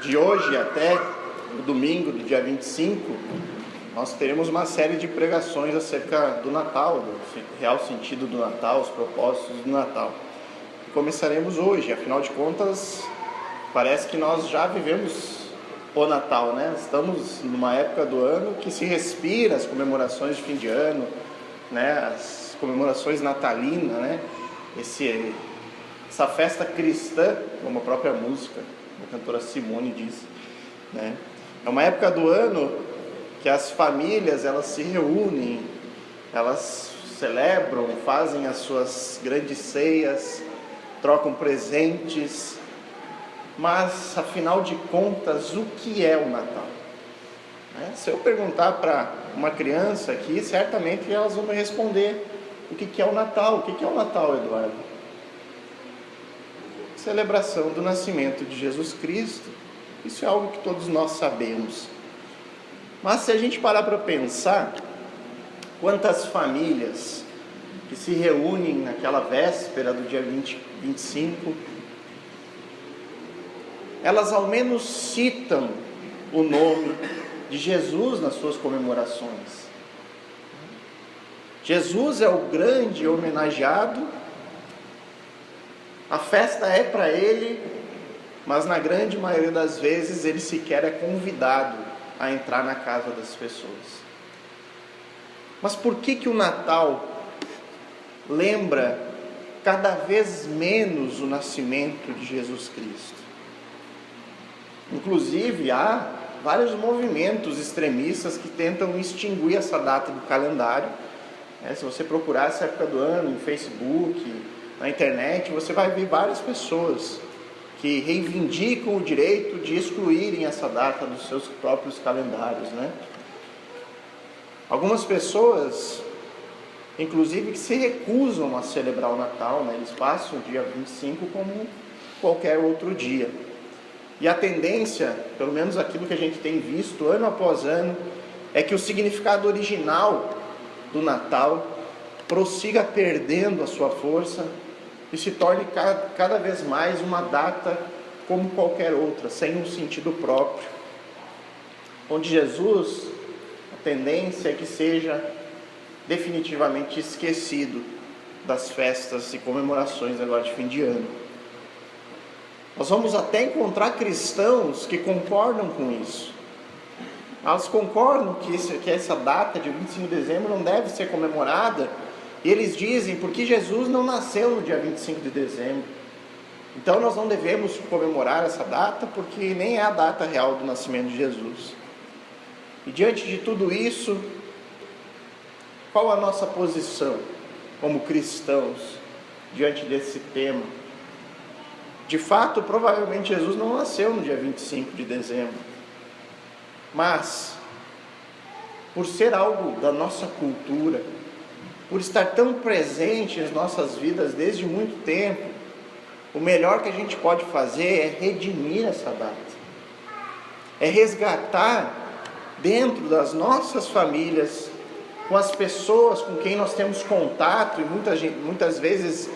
de hoje até o domingo, do dia 25, nós teremos uma série de pregações acerca do Natal, do real sentido do Natal, os propósitos do Natal. E começaremos hoje, afinal de contas, parece que nós já vivemos o Natal, né? Estamos numa época do ano que se respira as comemorações de fim de ano, né? As comemorações natalinas, né? Essa festa cristã, como a própria música da cantora Simone diz, né? É uma época do ano que as famílias, elas se reúnem, elas celebram, fazem as suas grandes ceias, trocam presentes. Mas, afinal de contas, o que é o Natal? Se eu perguntar para uma criança aqui, certamente elas vão me responder o que é o Natal. O que é o Natal, Eduardo? Celebração do nascimento de Jesus Cristo. Isso é algo que todos nós sabemos. Mas se a gente parar para pensar, quantas famílias que se reúnem naquela véspera do dia 25, elas ao menos citam o nome de Jesus nas suas comemorações. Jesus é o grande homenageado, a festa é para ele, mas na grande maioria das vezes ele sequer é convidado a entrar na casa das pessoas. Mas por que o Natal lembra cada vez menos o nascimento de Jesus Cristo? Inclusive, há vários movimentos extremistas que tentam extinguir essa data do calendário. Se você procurar essa época do ano em Facebook, na internet, você vai ver várias pessoas que reivindicam o direito de excluírem essa data dos seus próprios calendários, né? Algumas pessoas, inclusive, que se recusam a celebrar o Natal, né? Eles passam o dia 25 como qualquer outro dia. E a tendência, pelo menos aquilo que a gente tem visto ano após ano, é que o significado original do Natal prossiga perdendo a sua força e se torne cada vez mais uma data como qualquer outra, sem um sentido próprio. Onde Jesus, a tendência é que seja definitivamente esquecido das festas e comemorações agora de fim de ano. Nós vamos até encontrar cristãos que concordam com isso. Elas concordam que essa data de 25 de dezembro não deve ser comemorada. E eles dizem, porque Jesus não nasceu no dia 25 de dezembro. Então nós não devemos comemorar essa data, porque nem é a data real do nascimento de Jesus. E diante de tudo isso, qual a nossa posição como cristãos diante desse tema? De fato, provavelmente Jesus não nasceu no dia 25 de dezembro. Mas, por ser algo da nossa cultura, por estar tão presente em nossas vidas desde muito tempo, o melhor que a gente pode fazer é redimir essa data. É resgatar dentro das nossas famílias, com as pessoas com quem nós temos contato, e muitas vezes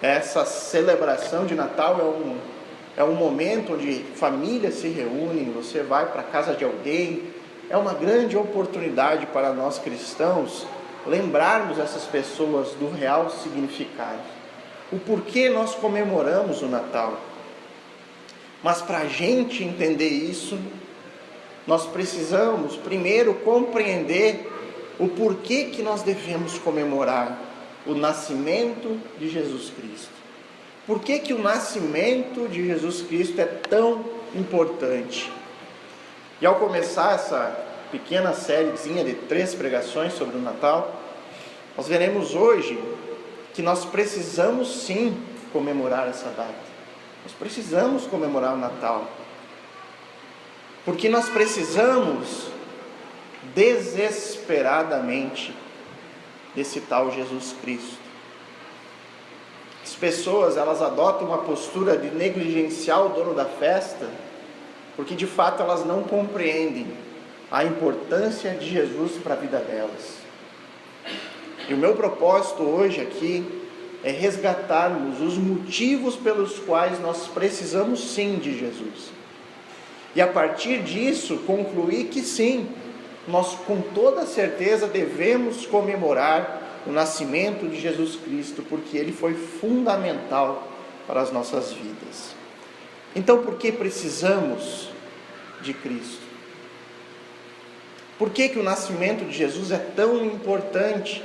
essa celebração de Natal é um momento onde famílias se reúnem, você vai para a casa de alguém. É uma grande oportunidade para nós cristãos lembrarmos essas pessoas do real significado, o porquê nós comemoramos o Natal. Mas para a gente entender isso, nós precisamos primeiro compreender o porquê que nós devemos comemorar o nascimento de Jesus Cristo. Por que o nascimento de Jesus Cristo é tão importante? E ao começar essa pequena sériezinha de 3 pregações sobre o Natal, nós veremos hoje que nós precisamos sim comemorar essa data. Nós precisamos comemorar o Natal. Porque nós precisamos desesperadamente desse tal Jesus Cristo. As pessoas, elas adotam uma postura de negligenciar o dono da festa, porque de fato elas não compreendem a importância de Jesus para a vida delas. E o meu propósito hoje aqui é resgatarmos os motivos pelos quais nós precisamos sim de Jesus. E a partir disso, concluir que sim, nós com toda certeza devemos comemorar o nascimento de Jesus Cristo, porque ele foi fundamental para as nossas vidas. Então, por que precisamos de Cristo? Por que o nascimento de Jesus é tão importante?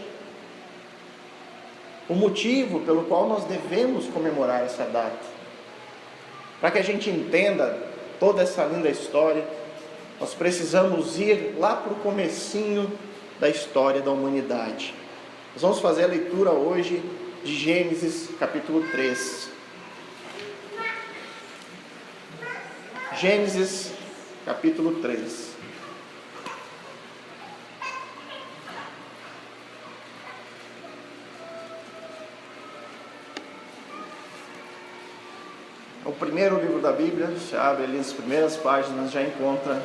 O motivo pelo qual nós devemos comemorar essa data. Para que a gente entenda toda essa linda história, nós precisamos ir lá para o comecinho da história da humanidade. Nós vamos fazer a leitura hoje de Gênesis capítulo 3. Gênesis capítulo 3. O primeiro livro da Bíblia, você abre ali as primeiras páginas, já encontra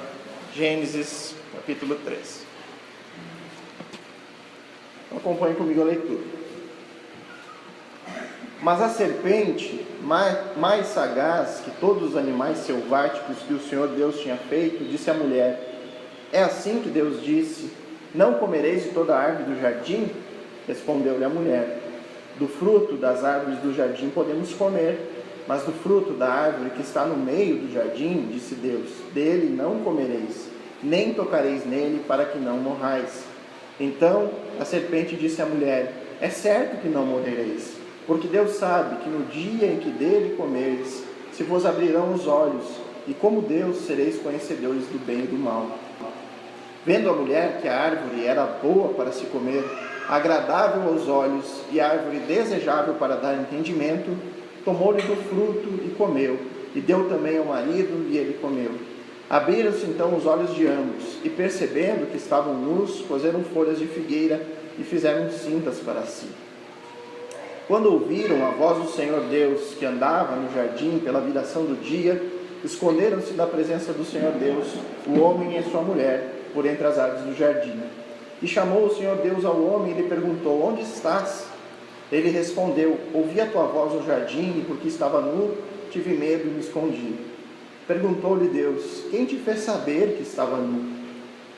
Gênesis capítulo 3. Então, acompanhe comigo a leitura. Mas a serpente, mais sagaz que todos os animais selváticos que o Senhor Deus tinha feito, disse à mulher: é assim que Deus disse: não comereis de toda a árvore do jardim? Respondeu-lhe a mulher: do fruto das árvores do jardim podemos comer, mas do fruto da árvore que está no meio do jardim, disse Deus, dele não comereis, nem tocareis nele, para que não morrais. Então a serpente disse à mulher: é certo que não morrereis, porque Deus sabe que no dia em que dele comereis, se vos abrirão os olhos, e como Deus sereis conhecedores do bem e do mal. Vendo a mulher que a árvore era boa para se comer, agradável aos olhos, e árvore desejável para dar entendimento, tomou-lhe do fruto e comeu, e deu também ao marido, e ele comeu. Abriram-se então os olhos de ambos, e percebendo que estavam nus, coseram folhas de figueira e fizeram cintas para si. Quando ouviram a voz do Senhor Deus, que andava no jardim pela viração do dia, esconderam-se da presença do Senhor Deus, o homem e sua mulher, por entre as árvores do jardim. E chamou o Senhor Deus ao homem e lhe perguntou: onde estás? Ele respondeu: ouvi a tua voz no jardim, e porque estava nu, tive medo e me escondi. Perguntou-lhe Deus: quem te fez saber que estava nu?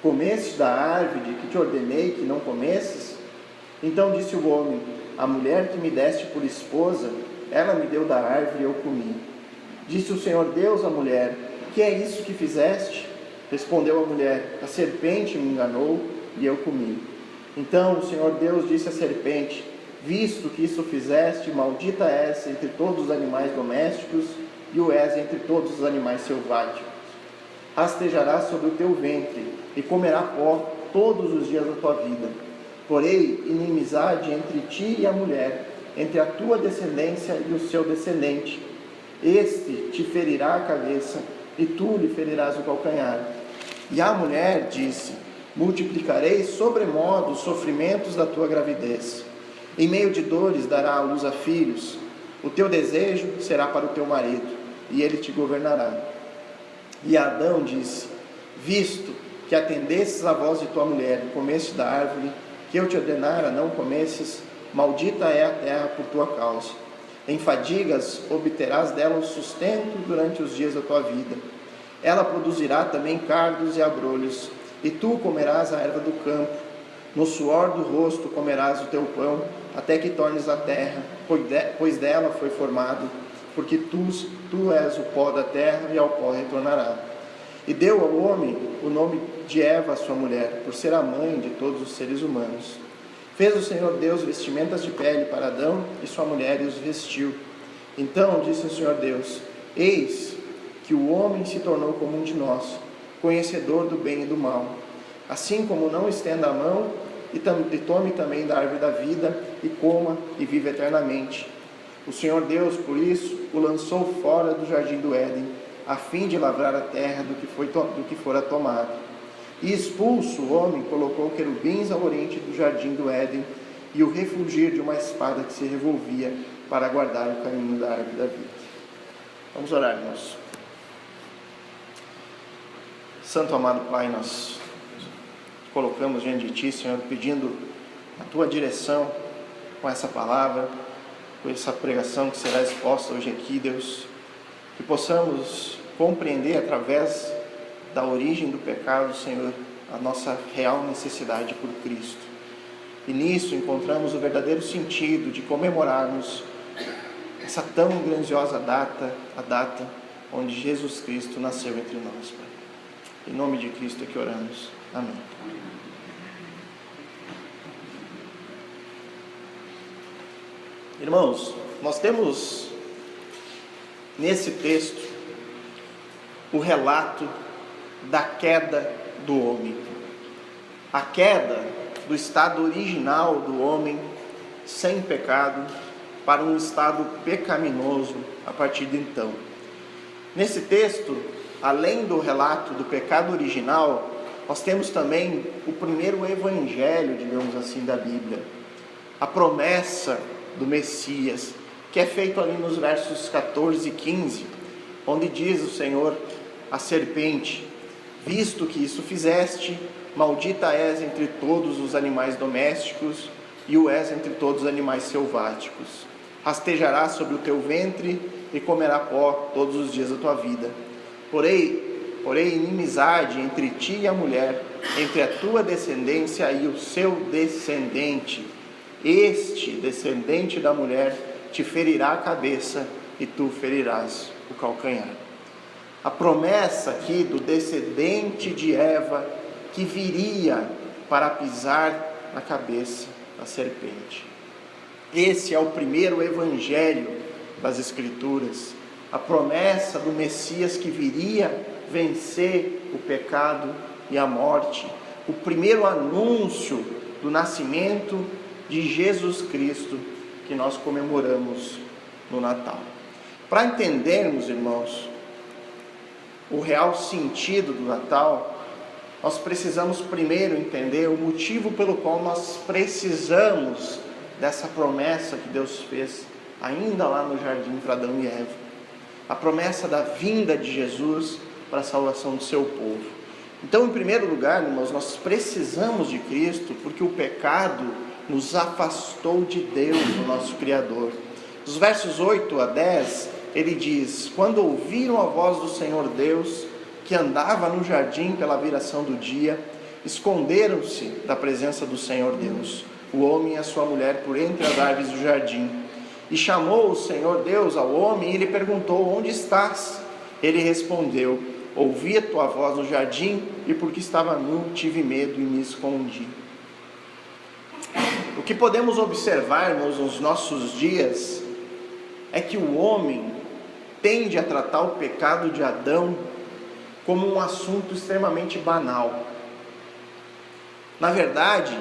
Comeste da árvore de que te ordenei que não comesses? Então disse o homem: a mulher que me deste por esposa, ela me deu da árvore e eu comi. Disse o Senhor Deus à mulher: que é isso que fizeste? Respondeu a mulher: a serpente me enganou e eu comi. Então o Senhor Deus disse à serpente: visto que isso fizeste, maldita és entre todos os animais domésticos, e o és entre todos os animais selváticos. Rastejarás sobre o teu ventre, e comerá pó todos os dias da tua vida. Porém, inimizade entre ti e a mulher, entre a tua descendência e o seu descendente. Este te ferirá a cabeça, e tu lhe ferirás o calcanhar. E a mulher disse: multiplicarei sobremodo os sofrimentos da tua gravidez. Em meio de dores dará à luz a filhos. O teu desejo será para o teu marido, e ele te governará. E Adão disse: visto que atendestes à voz de tua mulher e comeste da árvore que eu te ordenara não comesses, maldita é a terra por tua causa. Em fadigas obterás dela o sustento durante os dias da tua vida. Ela produzirá também cardos e abrolhos, e tu comerás a erva do campo. No suor do rosto comerás o teu pão, até que tornes a terra, pois dela foi formado, porque tu és o pó da terra, e ao pó retornará. E deu ao homem o nome de Eva, sua mulher, por ser a mãe de todos os seres humanos. Fez o Senhor Deus vestimentas de pele para Adão e sua mulher, e os vestiu. Então disse o Senhor Deus: eis que o homem se tornou como um de nós, conhecedor do bem e do mal. Assim como não estenda a mão, e tome também da árvore da vida, e coma, e viva eternamente. O Senhor Deus, por isso, o lançou fora do jardim do Éden, a fim de lavrar a terra do que fora tomado. E expulso o homem, colocou querubins ao oriente do jardim do Éden, e o refulgir de uma espada que se revolvia, para guardar o caminho da árvore da vida. Vamos orar, irmãos. Santo amado Pai, nós colocamos diante de Ti, Senhor, pedindo a Tua direção com essa palavra, com essa pregação que será exposta hoje aqui, Deus, que possamos compreender através da origem do pecado, Senhor, a nossa real necessidade por Cristo. E nisso encontramos o verdadeiro sentido de comemorarmos essa tão grandiosa data, a data onde Jesus Cristo nasceu entre nós, Pai. Em nome de Cristo é que oramos. Amém. Irmãos, nós temos nesse texto o relato da queda do homem. A queda do estado original do homem sem pecado para um estado pecaminoso a partir de então. Nesse texto, além do relato do pecado original, nós temos também o primeiro evangelho, digamos assim, da Bíblia. A promessa do Messias, que é feito ali nos versos 14 e 15, onde diz o Senhor à serpente: visto que isso fizeste, maldita és entre todos os animais domésticos e o és entre todos os animais selváticos. Rastejarás sobre o teu ventre e comerá pó todos os dias da tua vida. Porém, inimizade entre ti e a mulher, entre a tua descendência e o seu descendente. Este descendente da mulher te ferirá a cabeça e tu ferirás o calcanhar. A promessa aqui do descendente de Eva que viria para pisar na cabeça da serpente. Esse é o primeiro evangelho das Escrituras. A promessa do Messias que viria vencer o pecado e a morte. O primeiro anúncio do nascimento de Jesus Cristo que nós comemoramos no Natal. Para entendermos, irmãos, o real sentido do Natal, nós precisamos primeiro entender o motivo pelo qual nós precisamos dessa promessa que Deus fez ainda lá no jardim para Adão e Eva. A promessa da vinda de Jesus para a salvação do seu povo. Então, em primeiro lugar, irmãos, nós precisamos de Cristo porque o pecado nos afastou de Deus, o nosso Criador. Dos versos 8 a 10, ele diz: quando ouviram a voz do Senhor Deus, que andava no jardim pela viração do dia, esconderam-se da presença do Senhor Deus, o homem e a sua mulher, por entre as árvores do jardim. E chamou o Senhor Deus ao homem e lhe perguntou: onde estás? Ele respondeu: ouvi a tua voz no jardim, e porque estava nu, tive medo e me escondi. O que podemos observar, irmãos, nos nossos dias, é que o homem tende a tratar o pecado de Adão como um assunto extremamente banal. Na verdade,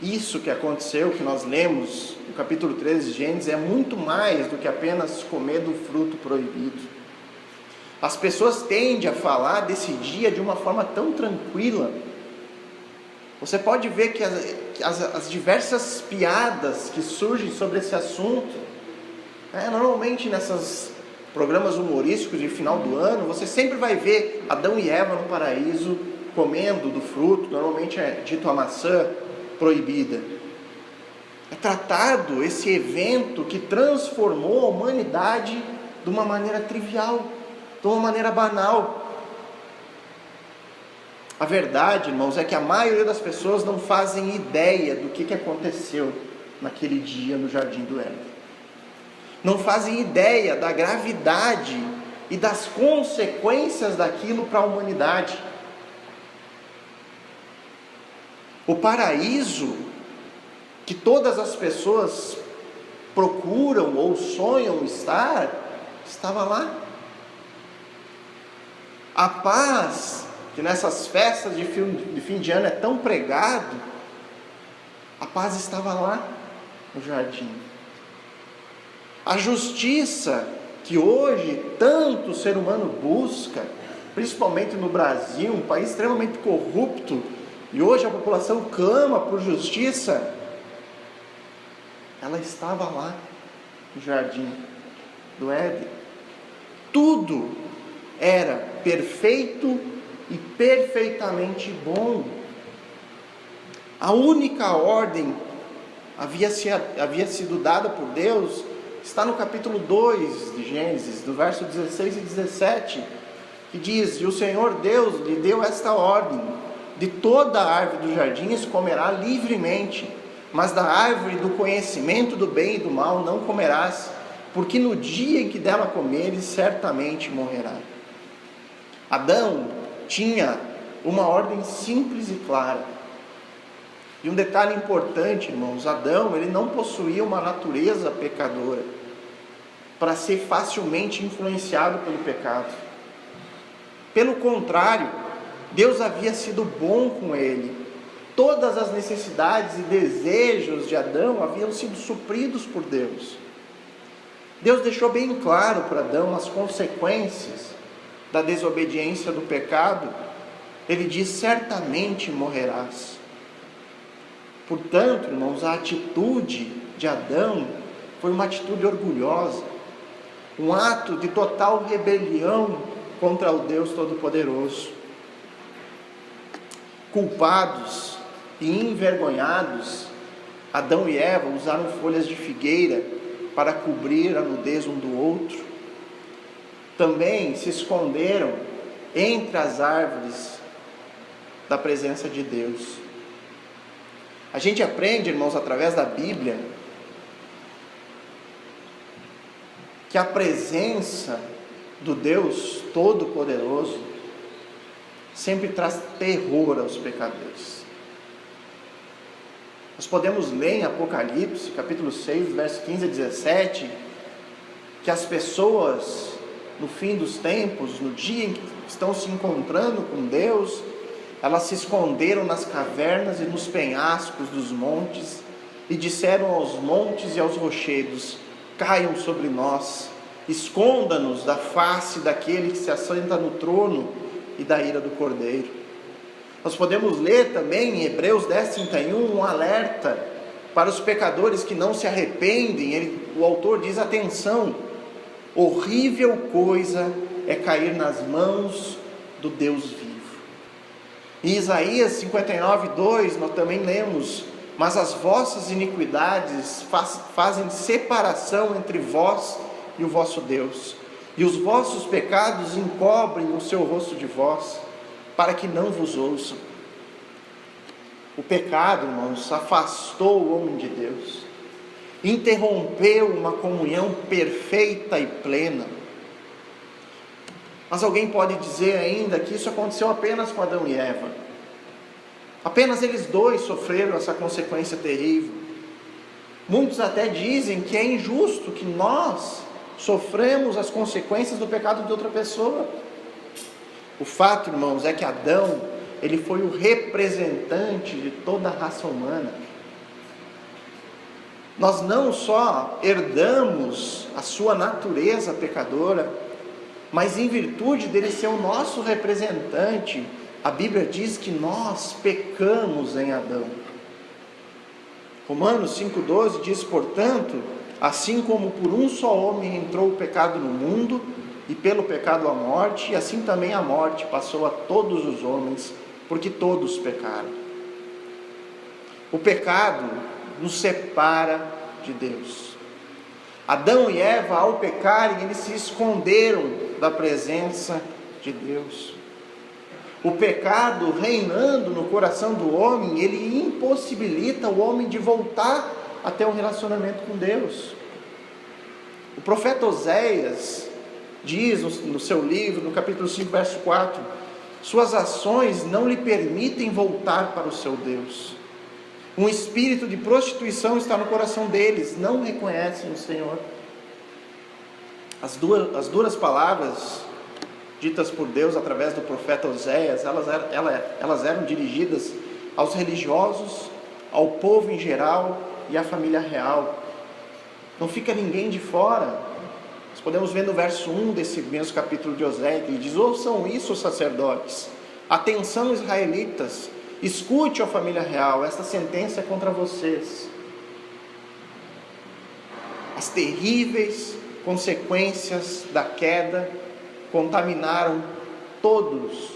isso que aconteceu, que nós lemos no capítulo 13 de Gênesis, é muito mais do que apenas comer do fruto proibido. As pessoas tendem a falar desse dia de uma forma tão tranquila. Você pode ver que as diversas piadas que surgem sobre esse assunto, normalmente nesses programas humorísticos de final do ano, você sempre vai ver Adão e Eva no paraíso comendo do fruto, normalmente é dito a maçã proibida. É tratado esse evento que transformou a humanidade de uma maneira trivial, de uma maneira banal. A verdade, irmãos, é que a maioria das pessoas não fazem ideia do que aconteceu naquele dia no jardim do Éden. Não fazem ideia da gravidade e das consequências daquilo para a humanidade. O paraíso que todas as pessoas procuram ou sonham estar, estava lá. A paz que nessas festas de fim de ano é tão pregado, a paz estava lá no jardim. A justiça que hoje tanto o ser humano busca, principalmente no Brasil, um país extremamente corrupto, e hoje a população clama por justiça, ela estava lá no jardim do Éden. Tudo era perfeito e perfeitamente bom. A única ordem havia sido dada por Deus está no capítulo 2 de Gênesis, do verso 16 e 17, que diz: e o Senhor Deus lhe deu esta ordem: de toda a árvore dos jardins comerá livremente, mas da árvore do conhecimento do bem e do mal não comerás, porque no dia em que dela comeres, certamente morrerá. Adão tinha uma ordem simples e clara. E um detalhe importante, irmãos: Adão, ele não possuía uma natureza pecadora para ser facilmente influenciado pelo pecado. Pelo contrário, Deus havia sido bom com ele. Todas as necessidades e desejos de Adão haviam sido supridos por Deus. Deus deixou bem claro para Adão as consequências da desobediência do pecado. Ele diz: certamente morrerás. Portanto, irmãos, a atitude de Adão foi uma atitude orgulhosa, um ato de total rebelião contra o Deus Todo-Poderoso. Culpados e envergonhados, Adão e Eva usaram folhas de figueira para cobrir a nudez um do outro. Também se esconderam entre as árvores da presença de Deus. A gente aprende, irmãos, através da Bíblia, que a presença do Deus Todo-Poderoso sempre traz terror aos pecadores. Nós podemos ler em Apocalipse, capítulo 6, versos 15 a 17, que as pessoas, no fim dos tempos, no dia em que estão se encontrando com Deus, elas se esconderam nas cavernas e nos penhascos dos montes, e disseram aos montes e aos rochedos: caiam sobre nós, esconda-nos da face daquele que se assenta no trono e da ira do Cordeiro. Nós podemos ler também em Hebreus 10:31 um alerta para os pecadores que não se arrependem. O autor diz: atenção, horrível coisa é cair nas mãos do Deus vivo. Em Isaías 59:2 nós também lemos: mas as vossas iniquidades fazem separação entre vós e o vosso Deus, e os vossos pecados encobrem o seu rosto de vós, para que não vos ouçam. O pecado, irmãos, afastou o homem de Deus, interrompeu uma comunhão perfeita e plena. Mas alguém pode dizer ainda que isso aconteceu apenas com Adão e Eva. Apenas eles dois sofreram essa consequência terrível. Muitos até dizem que é injusto que nós sofremos as consequências do pecado de outra pessoa. O fato, irmãos, é que Adão, ele foi o representante de toda a raça humana. Nós não só herdamos a sua natureza pecadora, mas em virtude dele ser o nosso representante, a Bíblia diz que nós pecamos em Adão. Romanos 5,12 diz: portanto, assim como por um só homem entrou o pecado no mundo, e pelo pecado a morte, e assim também a morte passou a todos os homens, porque todos pecaram. O pecado nos separa de Deus. Adão e Eva, ao pecarem, eles se esconderam da presença de Deus. O pecado reinando no coração do homem, ele impossibilita o homem de voltar a ter um relacionamento com Deus. O profeta Oséias diz no seu livro, no capítulo 5, verso 4, suas ações não lhe permitem voltar para o seu Deus. Um espírito de prostituição está no coração deles, não reconhecem o Senhor. As duras palavras ditas por Deus através do profeta Oséias, elas eram dirigidas aos religiosos, ao povo em geral e à família real. Não fica ninguém de fora. Nós podemos ver no verso 1 desse mesmo capítulo de Oséias, que ele diz: ouçam isso, sacerdotes, atenção, israelitas, escute, ó família real, esta sentença é contra vocês. As terríveis consequências da queda contaminaram todos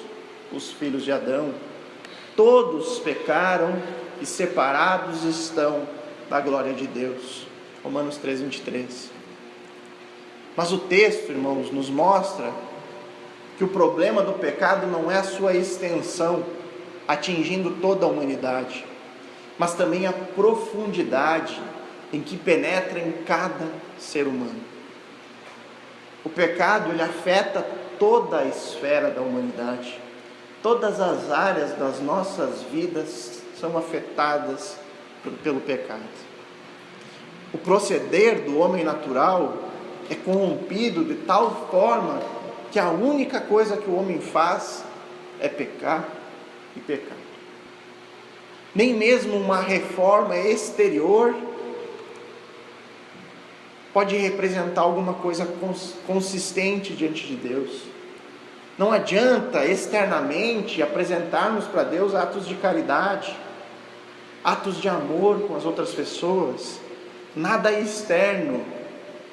os filhos de Adão. Todos pecaram e separados estão da glória de Deus. Romanos 3:23. Mas o texto, irmãos, nos mostra que o problema do pecado não é a sua extensão, atingindo toda a humanidade, mas também a profundidade em que penetra em cada ser humano. O pecado, ele afeta toda a esfera da humanidade. Todas as áreas das nossas vidas são afetadas pelo pecado. O proceder do homem natural é corrompido de tal forma que a única coisa que o homem faz é pecar e pecar. Nem mesmo uma reforma exterior pode representar alguma coisa consistente diante de Deus. Não adianta externamente apresentarmos para Deus atos de caridade, atos de amor com as outras pessoas. Nada externo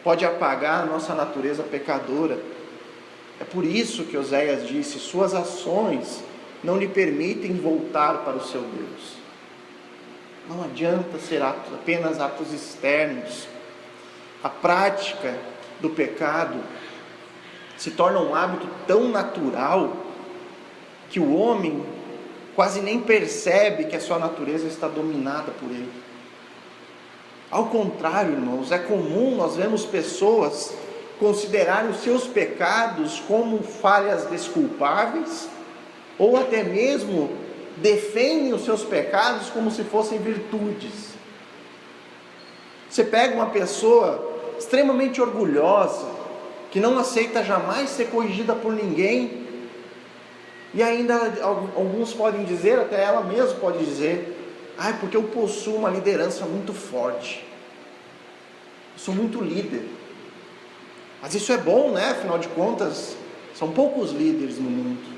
pode apagar a nossa natureza pecadora. É por isso que Oséias disse: suas ações não lhe permitem voltar para o seu Deus. Não adianta ser apenas atos externos. A prática do pecado se torna um hábito tão natural que o homem quase nem percebe que a sua natureza está dominada por ele. Ao contrário, irmãos, é comum nós vemos pessoas considerarem os seus pecados como falhas desculpáveis, ou até mesmo defendem os seus pecados como se fossem virtudes. Você pega uma pessoa extremamente orgulhosa, que não aceita jamais ser corrigida por ninguém, e ainda alguns podem dizer, até ela mesma pode dizer: porque eu possuo uma liderança muito forte, eu sou muito líder. Mas isso é bom, né? Afinal de contas, são poucos líderes no mundo.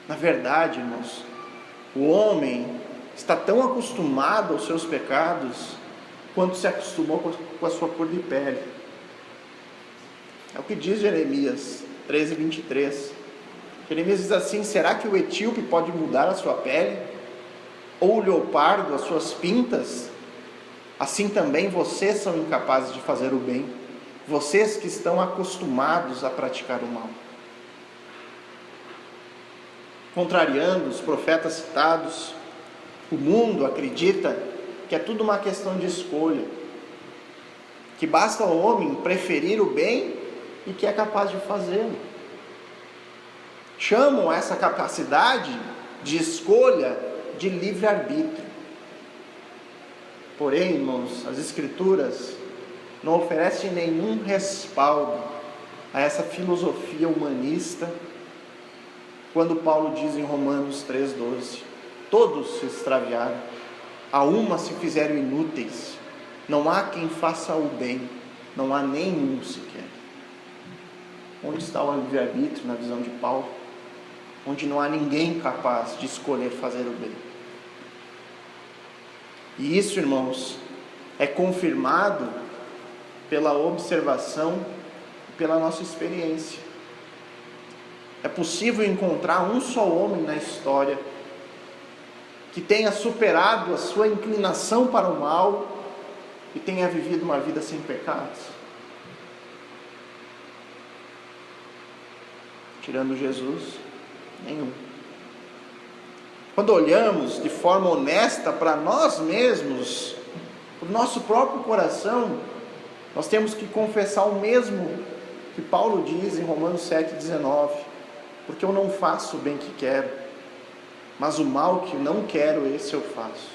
Na verdade, irmãos, o homem está tão acostumado aos seus pecados quanto se acostumou com a sua cor de pele. É o que diz Jeremias 13:23. Jeremias diz assim: será que o etíope pode mudar a sua pele? Ou o leopardo as suas pintas? Assim também vocês são incapazes de fazer o bem, vocês que estão acostumados a praticar o mal. Contrariando os profetas citados, o mundo acredita que é tudo uma questão de escolha, que basta ao homem preferir o bem e que é capaz de fazê-lo. Chamam essa capacidade de escolha de livre-arbítrio. Porém, irmãos, as Escrituras não oferecem nenhum respaldo a essa filosofia humanista, quando Paulo diz em Romanos 3:12: todos se extraviaram, a uma se fizeram inúteis, não há quem faça o bem, não há nenhum sequer. Onde está o livre-arbítrio na visão de Paulo? Onde não há ninguém capaz de escolher fazer o bem. E isso, irmãos, é confirmado pela observação e pela nossa experiência. É possível encontrar um só homem na história que tenha superado a sua inclinação para o mal e tenha vivido uma vida sem pecados. Tirando Jesus, nenhum. Quando olhamos de forma honesta para nós mesmos, para o nosso próprio coração, nós temos que confessar o mesmo que Paulo diz em Romanos 7:19: porque eu não faço o bem que quero, mas o mal que não quero, esse eu faço.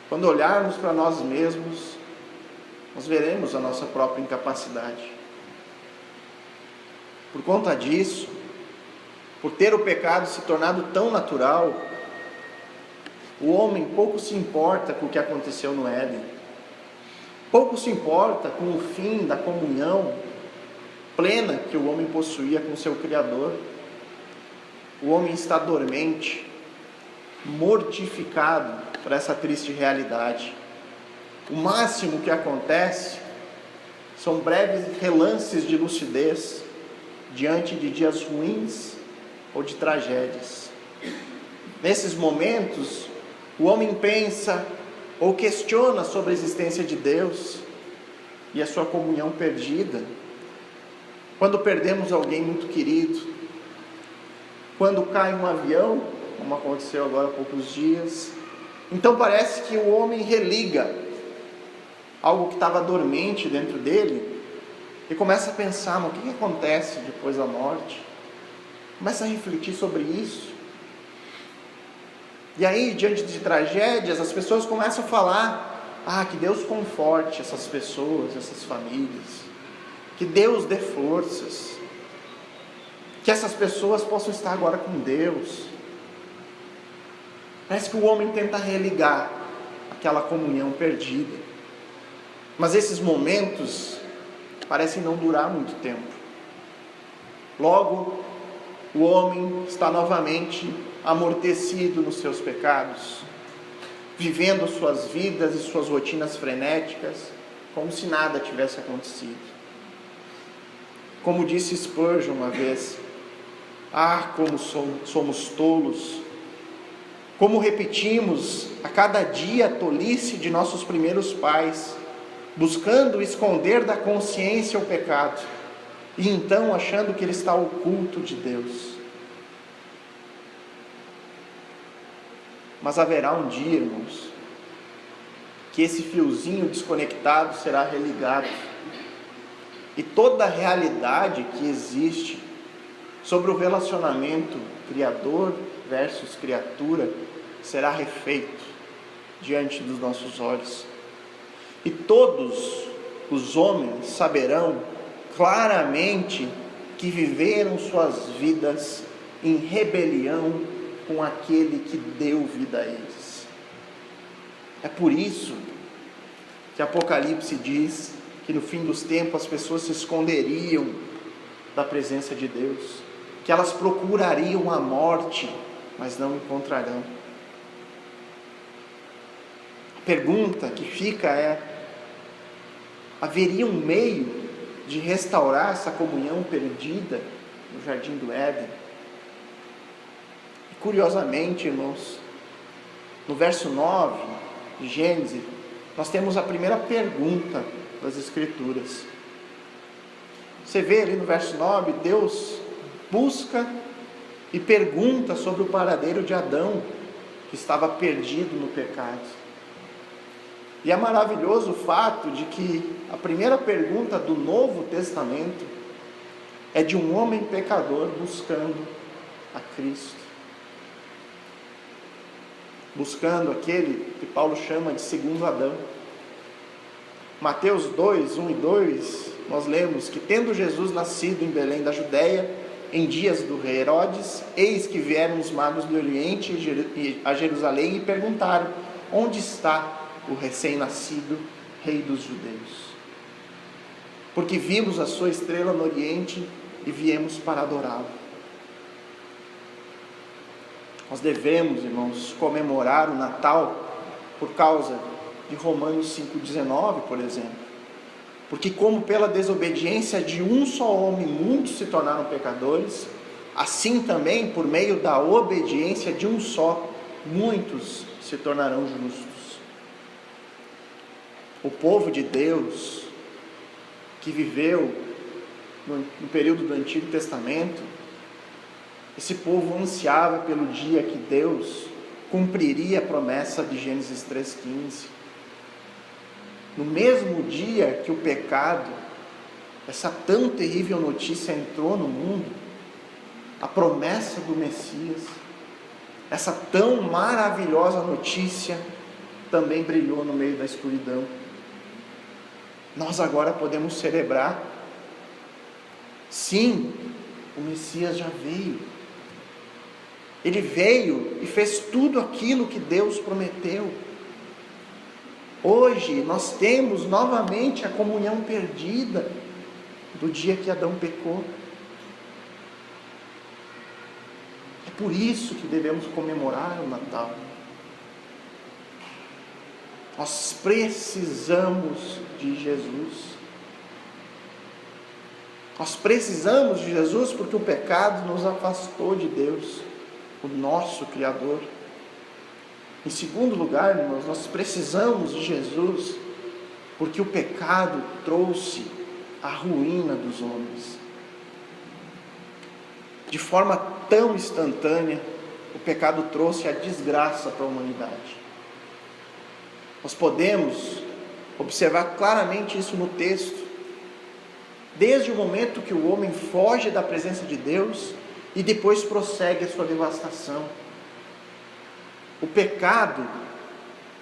Quando olharmos para nós mesmos, nós veremos a nossa própria incapacidade. Por conta disso, por ter o pecado se tornado tão natural, o homem pouco se importa com o que aconteceu no Éden, pouco se importa com o fim da comunhão plena que o homem possuía com seu Criador. O homem está dormente, mortificado por essa triste realidade. O máximo que acontece são breves relances de lucidez diante de dias ruins ou de tragédias. Nesses momentos, o homem pensa: ou questiona sobre a existência de Deus e a sua comunhão perdida, quando perdemos alguém muito querido, quando cai um avião, como aconteceu agora há poucos dias, então parece que o homem religa algo que estava dormente dentro dele e começa a pensar no que acontece depois da morte, começa a refletir sobre isso. E aí, diante de tragédias, as pessoas começam a falar: que Deus conforte essas pessoas, essas famílias, que Deus dê forças, que essas pessoas possam estar agora com Deus. Parece que o homem tenta religar aquela comunhão perdida, mas esses momentos parecem não durar muito tempo. Logo, o homem está novamente amortecido nos seus pecados, vivendo suas vidas e suas rotinas frenéticas, como se nada tivesse acontecido. Como disse Spurgeon uma vez: como somos tolos, como repetimos a cada dia a tolice de nossos primeiros pais, buscando esconder da consciência o pecado, e então achando que ele está oculto de Deus. Mas haverá um dia, irmãos, que esse fiozinho desconectado será religado, e toda a realidade que existe sobre o relacionamento Criador versus criatura será refeito diante dos nossos olhos, e todos os homens saberão claramente que viveram suas vidas em rebelião com aquele que deu vida a eles. É por isso que Apocalipse diz que no fim dos tempos as pessoas se esconderiam da presença de Deus, que elas procurariam a morte, mas não encontrarão. A pergunta que fica é: haveria um meio de restaurar essa comunhão perdida no Jardim do Éden? E curiosamente, irmãos, no verso 9 de Gênesis, nós temos a primeira pergunta das Escrituras. Você vê ali no verso 9, Deus busca e pergunta sobre o paradeiro de Adão, que estava perdido no pecado. E é maravilhoso o fato de que a primeira pergunta do Novo Testamento é de um homem pecador buscando a Cristo, buscando aquele que Paulo chama de segundo Adão. Mateus 2, 1 e 2, nós lemos que, tendo Jesus nascido em Belém da Judéia, em dias do rei Herodes, eis que vieram os magos do Oriente a Jerusalém e perguntaram: onde está o recém-nascido rei dos judeus? Porque vimos a sua estrela no Oriente e viemos para adorá-lo. Nós devemos, irmãos, comemorar o Natal por causa de Romanos 5,19, por exemplo. Porque como pela desobediência de um só homem muitos se tornaram pecadores, assim também por meio da obediência de um só, muitos se tornarão justos. O povo de Deus, que viveu no período do Antigo Testamento, esse povo ansiava pelo dia que Deus cumpriria a promessa de Gênesis 3,15. No mesmo dia que o pecado, essa tão terrível notícia entrou no mundo, a promessa do Messias, essa tão maravilhosa notícia, também brilhou no meio da escuridão. Nós agora podemos celebrar. Sim, o Messias já veio. Ele veio e fez tudo aquilo que Deus prometeu. Hoje nós temos novamente a comunhão perdida do dia que Adão pecou. É por isso que devemos comemorar o Natal. Nós precisamos de Jesus. Nós precisamos de Jesus porque o pecado nos afastou de Deus, o nosso Criador. Em segundo lugar, irmãos, nós precisamos de Jesus, porque o pecado trouxe a ruína dos homens. De forma tão instantânea, o pecado trouxe a desgraça para a humanidade. Nós podemos observar claramente isso no texto. Desde o momento que o homem foge da presença de Deus e depois prossegue a sua devastação. O pecado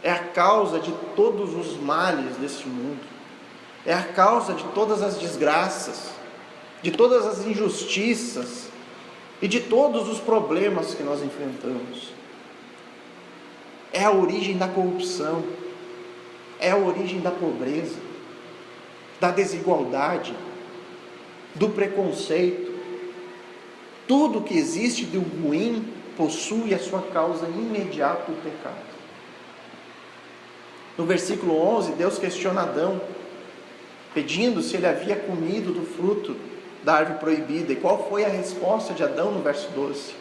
é a causa de todos os males deste mundo. É a causa de todas as desgraças, de todas as injustiças e de todos os problemas que nós enfrentamos. É a origem da corrupção, é a origem da pobreza, da desigualdade, do preconceito. Tudo que existe de ruim possui a sua causa imediata, o pecado. No versículo 11, Deus questiona Adão, pedindo se ele havia comido do fruto da árvore proibida. E qual foi a resposta de Adão no verso 12?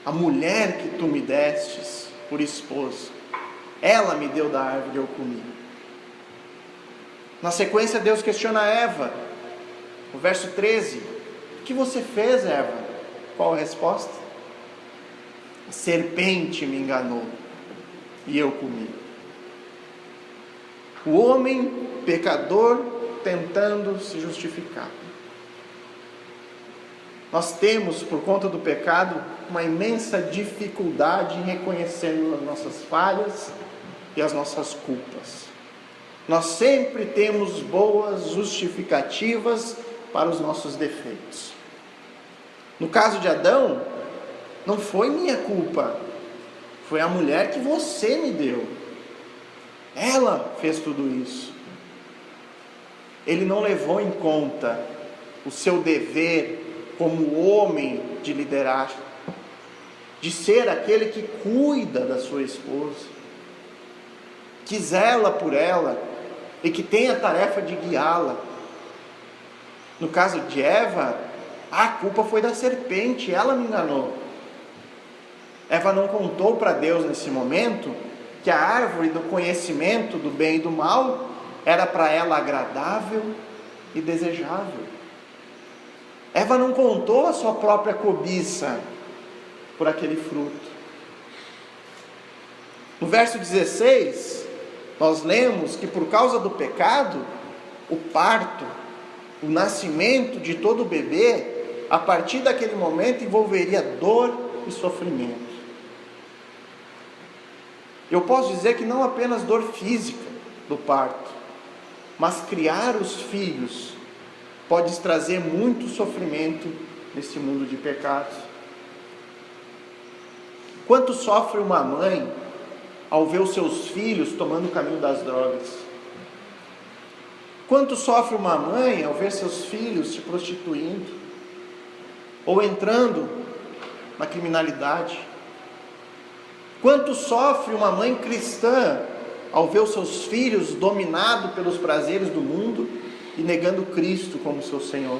A mulher que tu me destes por esposa, ela me deu da árvore e eu comi. Na sequência, Deus questiona Eva, no verso 13: o que você fez, Eva? Qual a resposta? A serpente me enganou e eu comi. O homem pecador tentando se justificar. Nós temos, por conta do pecado, uma imensa dificuldade em reconhecer as nossas falhas e as nossas culpas. Nós sempre temos boas justificativas para os nossos defeitos. No caso de Adão, não foi minha culpa, foi a mulher que você me deu. Ela fez tudo isso. Ele não levou em conta o seu dever como homem de liderar, de ser aquele que cuida da sua esposa, que zela por ela e que tem a tarefa de guiá-la. No caso de Eva, a culpa foi da serpente, ela me enganou. Eva não contou para Deus nesse momento que a árvore do conhecimento do bem e do mal era para ela agradável e desejável. Eva não contou a sua própria cobiça por aquele fruto. No verso 16, nós lemos que por causa do pecado, o parto, o nascimento de todo bebê, a partir daquele momento envolveria dor e sofrimento. Eu posso dizer que não apenas dor física do parto, mas criar os filhos pode trazer muito sofrimento nesse mundo de pecados. Quanto sofre uma mãe ao ver os seus filhos tomando o caminho das drogas? Quanto sofre uma mãe ao ver seus filhos se prostituindo ou entrando na criminalidade? Quanto sofre uma mãe cristã ao ver os seus filhos dominados pelos prazeres do mundo e negando Cristo como seu Senhor?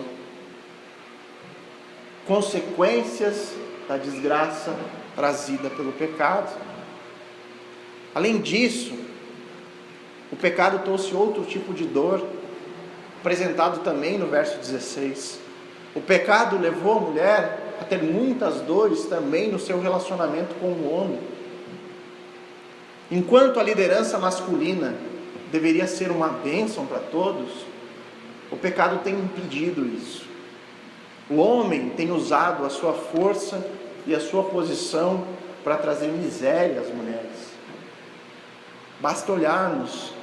Consequências da desgraça trazida pelo pecado. Além disso, o pecado trouxe outro tipo de dor, apresentado também no verso 16. O pecado levou a mulher a ter muitas dores também no seu relacionamento com o homem. Enquanto a liderança masculina deveria ser uma bênção para todos, o pecado tem impedido isso. O homem tem usado a sua força e a sua posição para trazer miséria às mulheres. Basta olharmos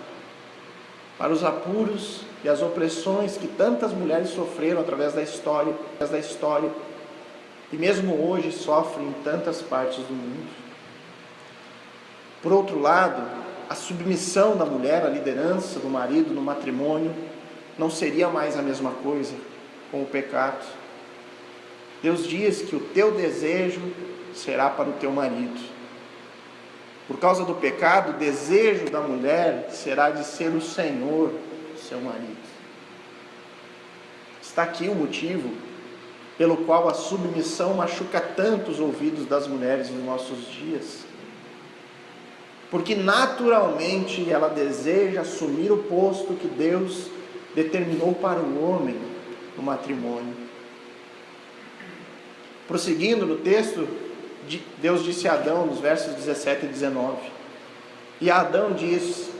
para os apuros e as opressões que tantas mulheres sofreram através da história, e mesmo hoje sofrem em tantas partes do mundo. Por outro lado, a submissão da mulher à liderança do marido no matrimônio não seria mais a mesma coisa com o pecado. Deus diz que o teu desejo será para o teu marido. Por causa do pecado, o desejo da mulher será de ser o Senhor, seu marido. Está aqui o motivo pelo qual a submissão machuca tanto os ouvidos das mulheres nos nossos dias. porque naturalmente ela deseja assumir o posto que Deus determinou para o homem no matrimônio. Prosseguindo no texto, Deus disse a Adão, nos versos 17 e 19, e Adão diz: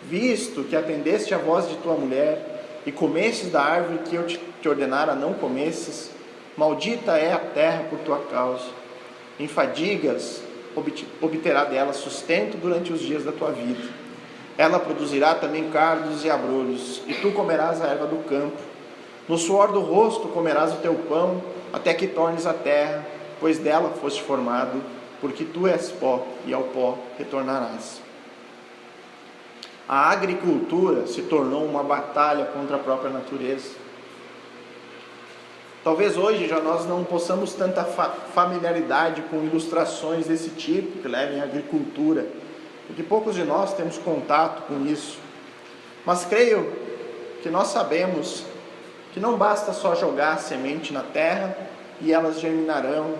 visto que atendeste à voz de tua mulher, e comestes da árvore que eu te ordenara não comesses, maldita é a terra por tua causa, em fadigas obterá dela sustento durante os dias da tua vida. Ela produzirá também cardos e abrolhos, e tu comerás a erva do campo. No suor do rosto comerás o teu pão, até que tornes a terra, pois dela foste formado, porque tu és pó, e ao pó retornarás. A agricultura se tornou uma batalha contra a própria natureza. Talvez hoje já nós não possamos tanta familiaridade com ilustrações desse tipo que levem à agricultura, porque poucos de nós temos contato com isso. Mas creio que nós sabemos que não basta só jogar a semente na terra e elas germinarão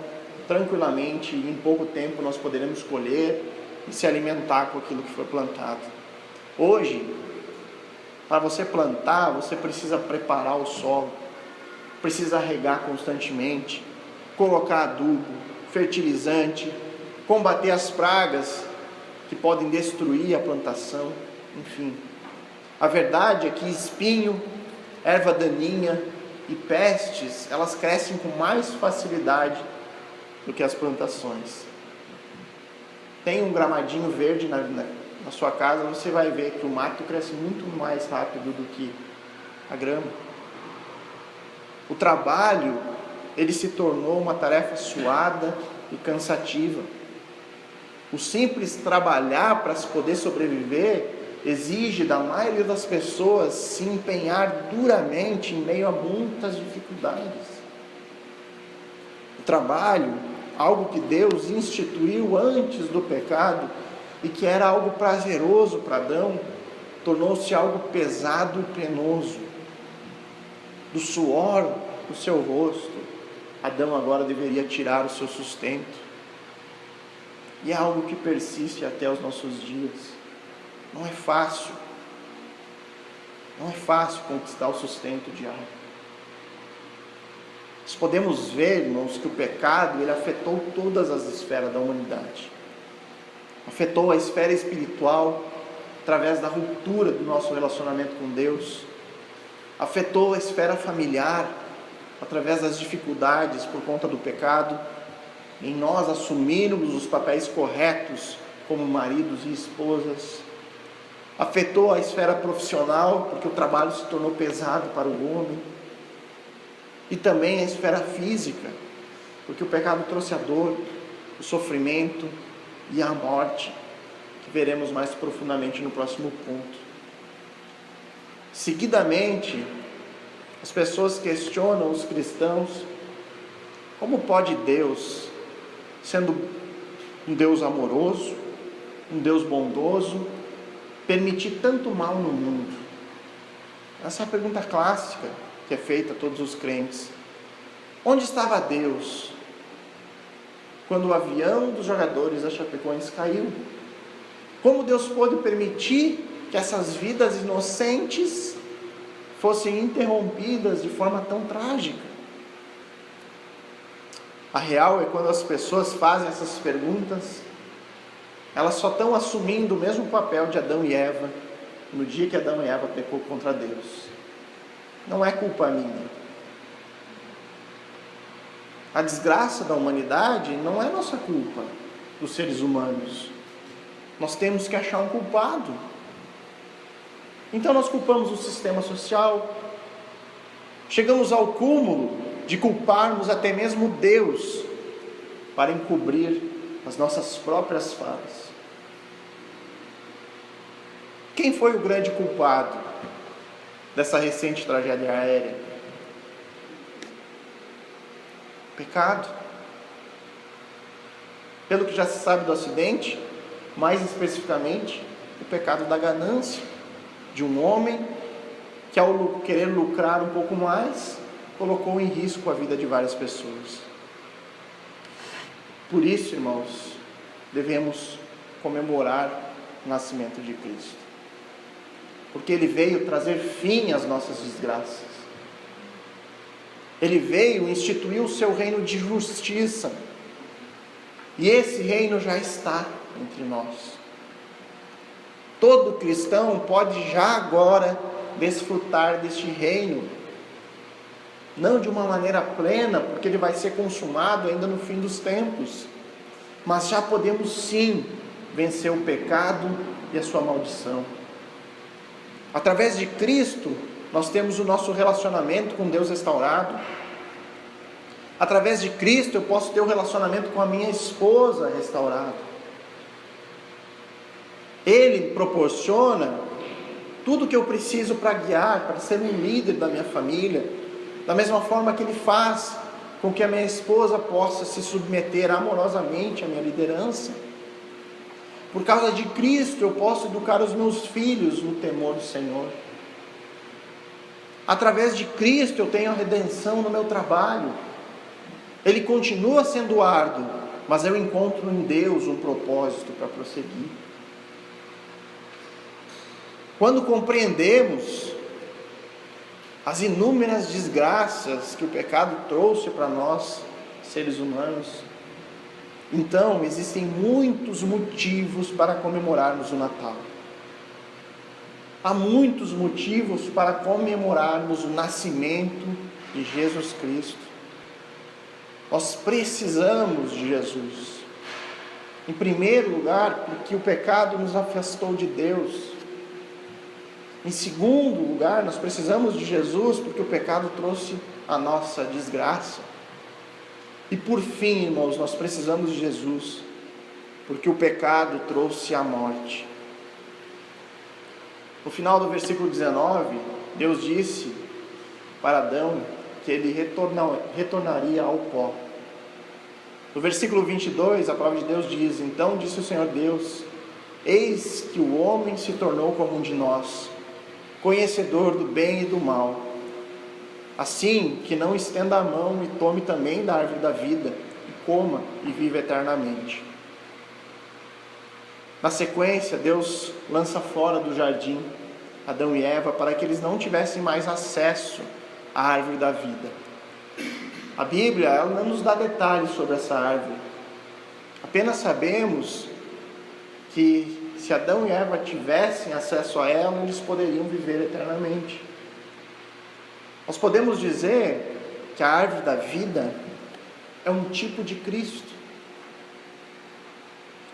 tranquilamente, e em pouco tempo nós poderemos colher e se alimentar com aquilo que foi plantado. Hoje, para você plantar, você precisa preparar o solo, precisa regar constantemente, colocar adubo, fertilizante, combater as pragas que podem destruir a plantação, enfim. A verdade é que espinho, erva daninha e pestes, elas crescem com mais facilidade do que as plantações. Tem um gramadinho verde na sua casa, você vai ver que o mato cresce muito mais rápido do que a grama. O trabalho, ele se tornou uma tarefa suada e cansativa. O simples trabalhar para se poder sobreviver exige da maioria das pessoas se empenhar duramente em meio a muitas dificuldades. O trabalho, algo que Deus instituiu antes do pecado e que era algo prazeroso para Adão, tornou-se algo pesado e penoso. Do suor do seu rosto, Adão agora deveria tirar o seu sustento. E é algo que persiste até os nossos dias. Não é fácil. Não é fácil conquistar o sustento diário. Nós podemos ver, irmãos, que o pecado ele afetou todas as esferas da humanidade. Afetou a esfera espiritual através da ruptura do nosso relacionamento com Deus. Afetou a esfera familiar através das dificuldades por conta do pecado, em nós assumirmos os papéis corretos como maridos e esposas. Afetou a esfera profissional, porque o trabalho se tornou pesado para o homem. E também a esfera física, porque o pecado trouxe a dor, o sofrimento e a morte, que veremos mais profundamente no próximo ponto. Seguidamente, as pessoas questionam os cristãos: como pode Deus, sendo um Deus amoroso, um Deus bondoso, permitir tanto mal no mundo? Essa é a pergunta clássica que é feita a todos os crentes. Onde estava Deus quando o avião dos jogadores da Chapecoense caiu? Como Deus pôde permitir que essas vidas inocentes fossem interrompidas de forma tão trágica? A real é quando as pessoas fazem essas perguntas, elas só estão assumindo o mesmo papel de Adão e Eva no dia que Adão e Eva pecou contra Deus. Não é culpa minha. A desgraça da humanidade não é nossa culpa, dos seres humanos. Nós temos que achar um culpado. Então nós culpamos o sistema social, chegamos ao cúmulo de culparmos até mesmo Deus para encobrir as nossas próprias falhas. Quem foi o grande culpado dessa recente tragédia aérea? Pecado. Pelo que já se sabe do acidente, mais especificamente, o pecado da ganância de um homem que, ao querer lucrar um pouco mais, colocou em risco a vida de várias pessoas. Por isso, irmãos, devemos comemorar o nascimento de Cristo. Porque Ele veio trazer fim às nossas desgraças. Ele veio instituir o seu reino de justiça. E esse reino já está entre nós. Todo cristão pode já agora desfrutar deste reino. Não de uma maneira plena, porque ele vai ser consumado ainda no fim dos tempos. Mas já podemos sim vencer o pecado e a sua maldição. Através de Cristo, nós temos o nosso relacionamento com Deus restaurado. Através de Cristo, eu posso ter um relacionamento com a minha esposa restaurado. Ele proporciona tudo o que eu preciso para guiar, para ser um líder da minha família, da mesma forma que Ele faz com que a minha esposa possa se submeter amorosamente à minha liderança. Por causa de Cristo, eu posso educar os meus filhos no temor do Senhor. Através de Cristo, eu tenho a redenção no meu trabalho. Ele continua sendo árduo, mas eu encontro em Deus um propósito para prosseguir. Quando compreendemos as inúmeras desgraças que o pecado trouxe para nós, seres humanos, então existem muitos motivos para comemorarmos o Natal. Há muitos motivos para comemorarmos o nascimento de Jesus Cristo. Nós precisamos de Jesus. Em primeiro lugar, porque o pecado nos afastou de Deus. Em segundo lugar, nós precisamos de Jesus porque o pecado trouxe a nossa desgraça. E por fim, irmãos, nós precisamos de Jesus porque o pecado trouxe a morte. No final do versículo 19, Deus disse para Adão que ele retornaria ao pó. No versículo 22, a palavra de Deus diz: então disse o Senhor Deus, eis que o homem se tornou como um de nós, conhecedor do bem e do mal. Assim que não estenda a mão e tome também da árvore da vida, e coma e viva eternamente. Na sequência, Deus lança fora do jardim Adão e Eva para que eles não tivessem mais acesso à árvore da vida. A Bíblia, ela não nos dá detalhes sobre essa árvore. Apenas sabemos que se Adão e Eva tivessem acesso a ela, eles poderiam viver eternamente. Nós podemos dizer que a árvore da vida é um tipo de Cristo.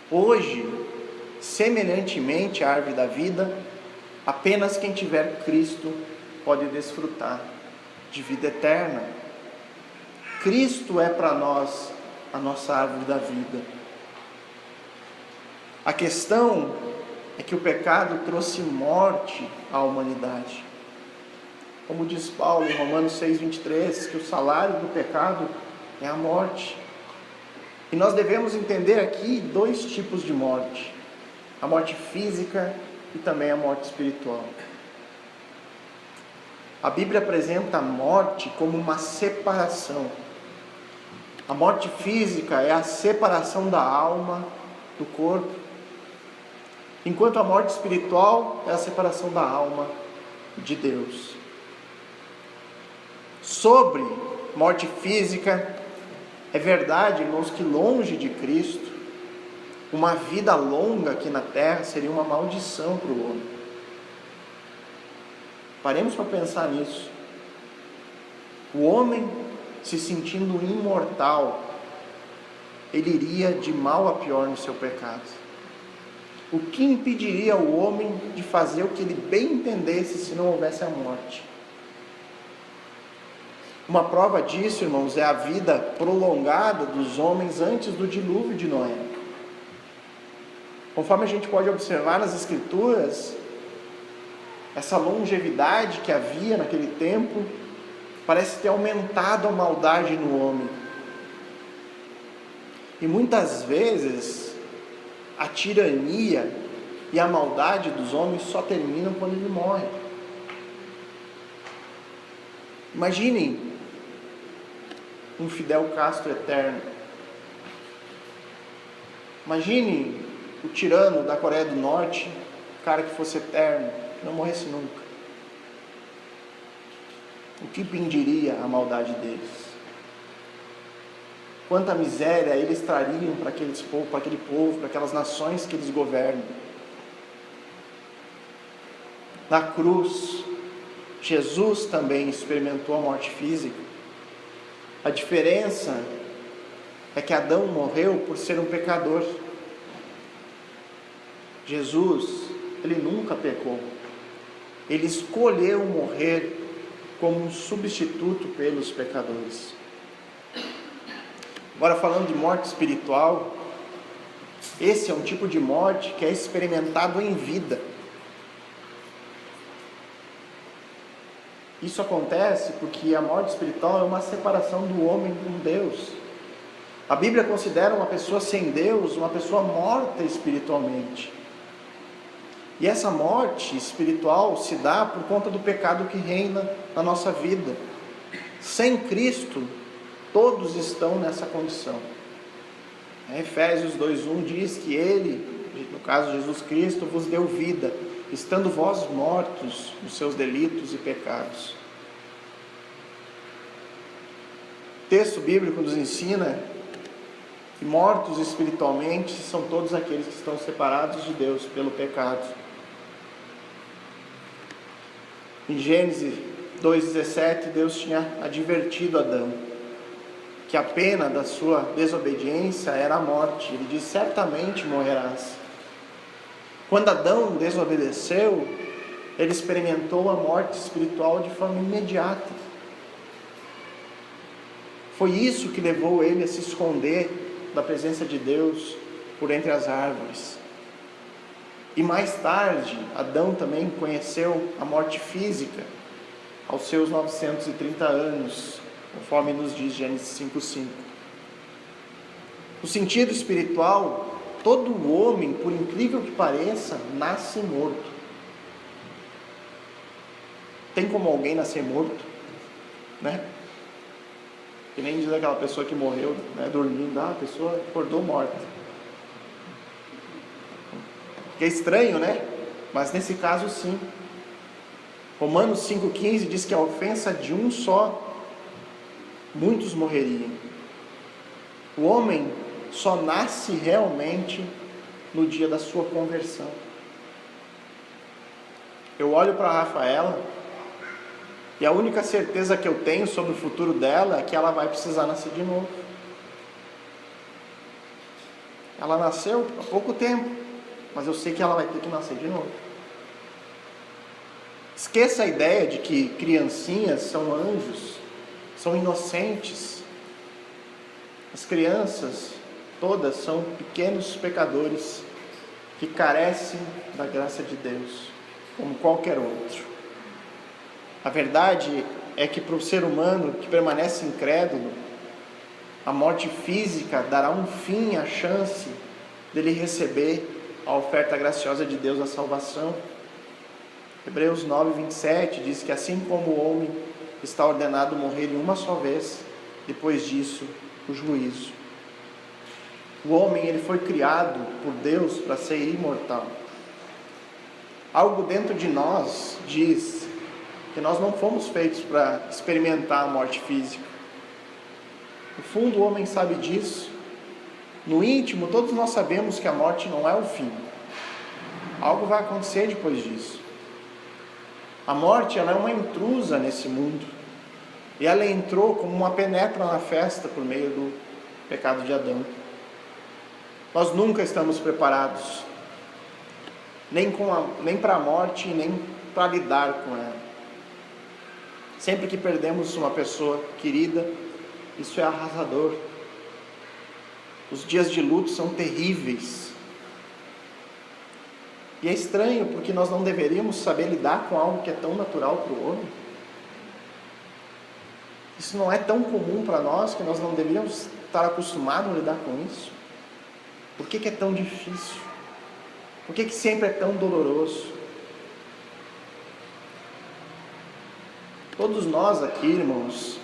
Hoje, semelhantemente à árvore da vida, apenas quem tiver Cristo pode desfrutar de vida eterna. Cristo é para nós a nossa árvore da vida. A questão é que o pecado trouxe morte à humanidade. Como diz Paulo em Romanos 6,23, que o salário do pecado é a morte. E nós devemos entender aqui dois tipos de morte: a morte física e também a morte espiritual. A Bíblia apresenta a morte como uma separação. A morte física é a separação da alma do corpo, enquanto a morte espiritual é a separação da alma de Deus. Sobre morte física, é verdade, irmãos, que longe de Cristo, uma vida longa aqui na terra seria uma maldição para o homem. Paremos para pensar nisso. O homem, se sentindo imortal, ele iria de mal a pior no seu pecado. O que impediria o homem de fazer o que ele bem entendesse se não houvesse a morte? Uma prova disso, irmãos, é a vida prolongada dos homens antes do dilúvio de Noé. Conforme a gente pode observar nas Escrituras, essa longevidade que havia naquele tempo parece ter aumentado a maldade no homem. E muitas vezes a tirania e a maldade dos homens só terminam quando ele morre. Imaginem um Fidel Castro eterno. Imagine o tirano da Coreia do Norte, o cara que fosse eterno, que não morresse nunca. O que impediria a maldade deles? Quanta miséria eles trariam para aquele povo, para aquelas nações que eles governam. Na cruz, Jesus também experimentou a morte física. A diferença é que Adão morreu por ser um pecador. Jesus, ele nunca pecou. Ele escolheu morrer como um substituto pelos pecadores. Agora, falando de morte espiritual, esse é um tipo de morte que é experimentado em vida. Isso acontece porque a morte espiritual é uma separação do homem com Deus. A Bíblia considera uma pessoa sem Deus uma pessoa morta espiritualmente. E essa morte espiritual se dá por conta do pecado que reina na nossa vida. Sem Cristo, todos estão nessa condição. Efésios 2:1 diz que Ele, no caso Jesus Cristo, vos deu vida, estando vós mortos nos seus delitos e pecados. O texto bíblico nos ensina que mortos espiritualmente são todos aqueles que estão separados de Deus pelo pecado. Em Gênesis 2:17, Deus tinha advertido Adão que a pena da sua desobediência era a morte. Ele diz: certamente morrerás. Quando Adão desobedeceu, ele experimentou a morte espiritual de forma imediata. Foi isso que levou ele a se esconder da presença de Deus por entre as árvores. E mais tarde, Adão também conheceu a morte física aos seus 930 anos, conforme nos diz Gênesis 5:5. No sentido espiritual, todo homem, por incrível que pareça, nasce morto. Tem como alguém nascer morto? Né? Que nem diz aquela pessoa que morreu, né, dormindo, a pessoa acordou morta. Que é estranho, né? Mas nesse caso sim. Romanos 5,15 diz que a ofensa de um só, muitos morreriam. O homem só nasce realmente no dia da sua conversão. Eu olho para a Rafaela e a única certeza que eu tenho sobre o futuro dela é que ela vai precisar nascer de novo. Ela nasceu há pouco tempo, mas eu sei que ela vai ter que nascer de novo. Esqueça a ideia de que criancinhas são anjos, são inocentes. As crianças todas são pequenos pecadores que carecem da graça de Deus, como qualquer outro. A verdade é que para o ser humano que permanece incrédulo, a morte física dará um fim à chance dele receber a oferta graciosa de Deus, a salvação. Hebreus 9:27 diz que assim como o homem está ordenado morrer em uma só vez, depois disso o juízo. O homem, ele foi criado por Deus para ser imortal. Algo dentro de nós diz que nós não fomos feitos para experimentar a morte física. No fundo, o homem sabe disso. No íntimo, todos nós sabemos que a morte não é o fim. Algo vai acontecer depois disso. A morte, ela é uma intrusa nesse mundo. E ela entrou como uma penetra na festa por meio do pecado de Adão. Nós nunca estamos preparados, nem para a morte, nem para lidar com ela. Sempre que perdemos uma pessoa querida, isso é arrasador. Os dias de luto são terríveis. E é estranho, porque nós não deveríamos saber lidar com algo que é tão natural para o homem. Isso não é tão comum para nós, que nós não deveríamos estar acostumados a lidar com isso. Por que é tão difícil? Por que sempre é tão doloroso? Todos nós aqui, irmãos,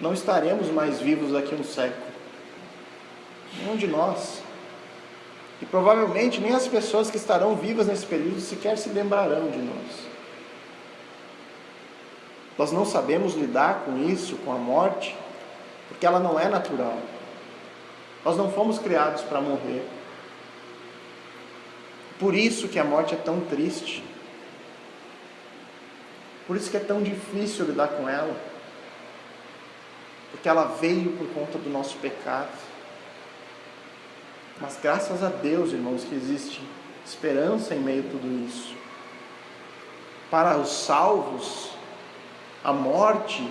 não estaremos mais vivos daqui a um século. Nenhum de nós. E E provavelmente nem as pessoas que estarão vivas nesse período sequer se lembrarão de nós. Nós não sabemos lidar com isso, com a morte, porque ela não é natural. Nós não fomos criados para morrer. Por isso que a morte é tão triste. Por isso que é tão difícil lidar com ela. Porque ela veio por conta do nosso pecado. Mas graças a Deus, irmãos, que existe esperança em meio a tudo isso. Para os salvos, a morte,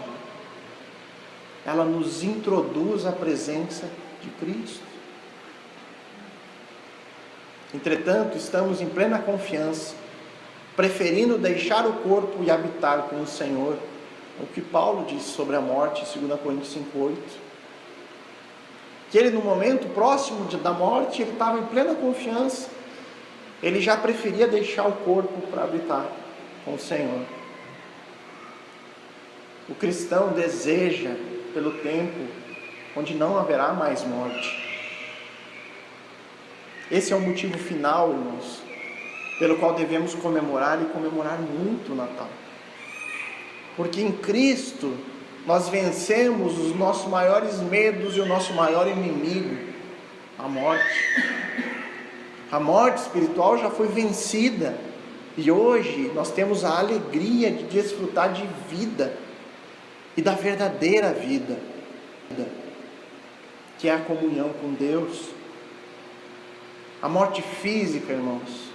ela nos introduz à presença de Cristo. Entretanto, estamos em plena confiança, preferindo deixar o corpo e habitar com o Senhor. O que Paulo disse sobre a morte, em 2 Coríntios 5:8. Que ele, no momento próximo da morte, ele estava em plena confiança. Ele já preferia deixar o corpo para habitar com o Senhor. O cristão deseja pelo tempo onde não haverá mais morte. Esse é o motivo final, irmãos, pelo qual devemos comemorar e comemorar muito o Natal. Porque em Cristo nós vencemos os nossos maiores medos e o nosso maior inimigo, a morte. A morte espiritual já foi vencida e hoje nós temos a alegria de desfrutar de vida e da verdadeira vida, que é a comunhão com Deus. A morte física, irmãos,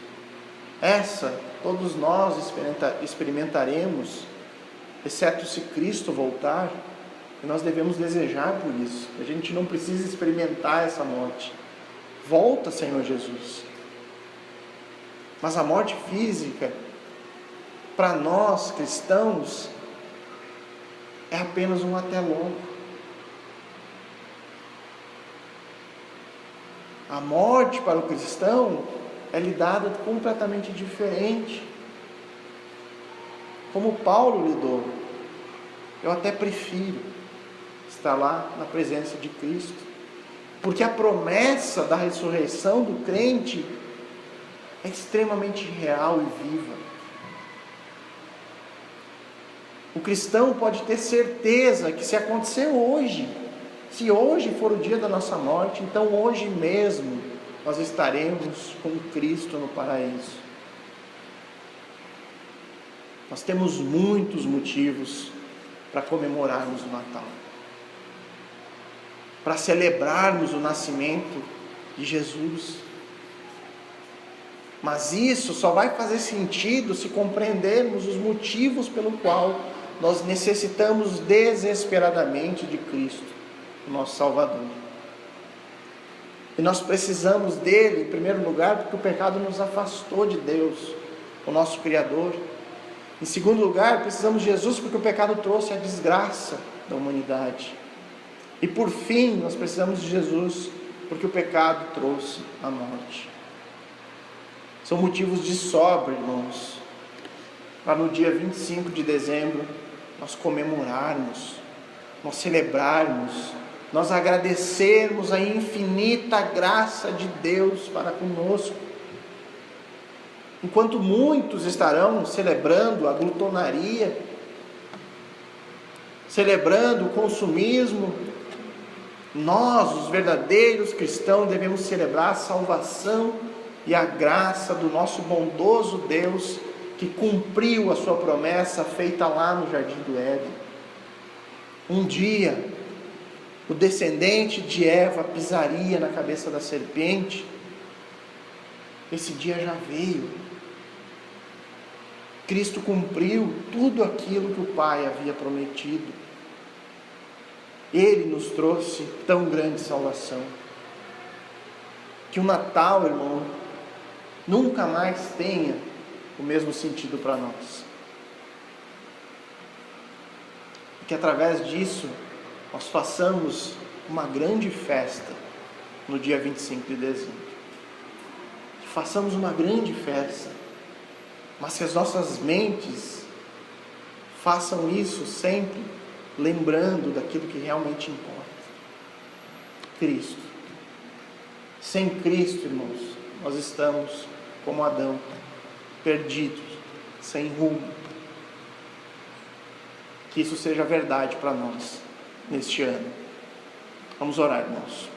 essa todos nós experimentaremos, exceto se Cristo voltar, e nós devemos desejar por isso. A gente não precisa experimentar essa morte. Volta, Senhor Jesus. Mas a morte física, para nós cristãos, é apenas um até logo. A morte para o cristão é lidada completamente diferente. Como Paulo lidou. Eu até prefiro estar lá na presença de Cristo, porque a promessa da ressurreição do crente é extremamente real e viva. O cristão pode ter certeza que se acontecer hoje, se hoje for o dia da nossa morte, então hoje mesmo nós estaremos com Cristo no paraíso. Nós temos muitos motivos para comemorarmos o Natal, para celebrarmos o nascimento de Jesus. Mas isso só vai fazer sentido se compreendermos os motivos pelo qual nós necessitamos desesperadamente de Cristo, o nosso Salvador. E nós precisamos dele, em primeiro lugar, porque o pecado nos afastou de Deus, o nosso Criador. Em segundo lugar, precisamos de Jesus porque o pecado trouxe a desgraça da humanidade. E por fim, nós precisamos de Jesus porque o pecado trouxe a morte. São motivos de sobra, irmãos, para no dia 25 de dezembro nós comemorarmos, nós celebrarmos, nós agradecermos a infinita graça de Deus para conosco. Enquanto muitos estarão celebrando a glutonaria, celebrando o consumismo, nós, os verdadeiros cristãos, devemos celebrar a salvação e a graça do nosso bondoso Deus, que cumpriu a sua promessa feita lá no Jardim do Éden. Um dia, o descendente de Eva pisaria na cabeça da serpente. Esse dia já veio. Cristo cumpriu tudo aquilo que o Pai havia prometido. Ele nos trouxe tão grande salvação, que o Natal, irmão, nunca mais tenha o mesmo sentido para nós. E que através disso nós façamos uma grande festa no dia 25 de dezembro. Que façamos uma grande festa, mas que as nossas mentes façam isso sempre lembrando daquilo que realmente importa: Cristo. Sem Cristo, irmãos, nós estamos como Adão, perdidos, sem rumo. Que isso seja verdade para nós neste ano. Vamos orar, irmãos.